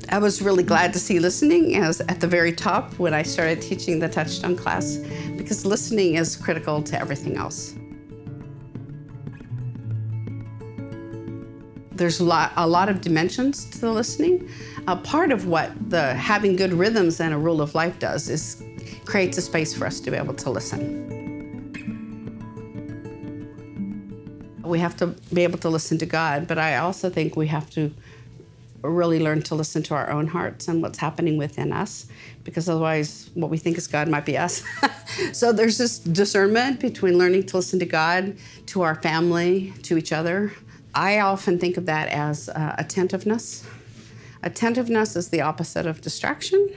I was really glad to see listening as at the very top when I started teaching the Touchstone class, because listening is critical to everything else. There's a lot of dimensions to the listening. Part of what having good rhythms and a rule of life does is creates a space for us to be able to listen. We have to be able to listen to God, but I also think we have to really learn to listen to our own hearts and what's happening within us, because otherwise what we think is God might be us. So there's this discernment between learning to listen to God, to our family, to each other. I often think of that as attentiveness. Attentiveness is the opposite of distraction.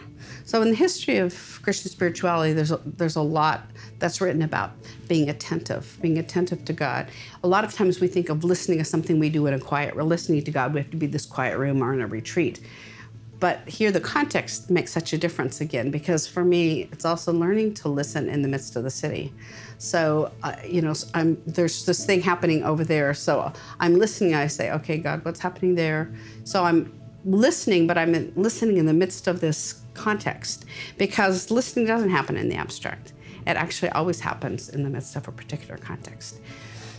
So in the history of Christian spirituality, there's a lot that's written about being attentive to God. A lot of times we think of listening as something we do in a quiet room. Listening to God, we have to be in this quiet room or in a retreat. But here the context makes such a difference again, because for me, it's also learning to listen in the midst of the city. So, there's this thing happening over there. So I'm listening, I say, okay, God, what's happening there? So I'm listening, but I'm listening in the midst of this context, because listening doesn't happen in the abstract. It actually always happens in the midst of a particular context.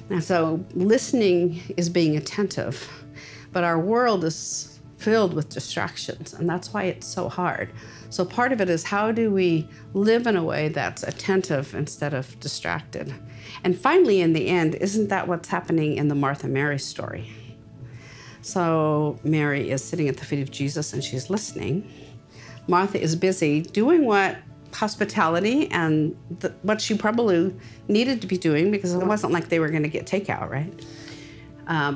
And so listening is being attentive, but our world is filled with distractions, and that's why it's so hard. So part of it is, how do we live in a way that's attentive instead of distracted? And finally, in the end, isn't that what's happening in the Martha-Mary story? So Mary is sitting at the feet of Jesus and she's listening. Martha is busy doing what hospitality and what she probably needed to be doing, because it wasn't like they were going to get takeout, right?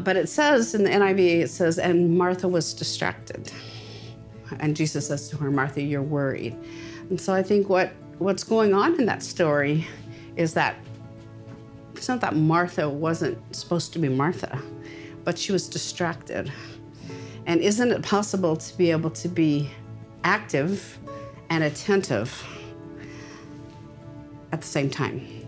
But it says in the NIV, it says, and Martha was distracted. And Jesus says to her, Martha, you're worried. And so I think what's going on in that story is that it's not that Martha wasn't supposed to be Martha, but she was distracted. And isn't it possible to be able to be active and attentive at the same time?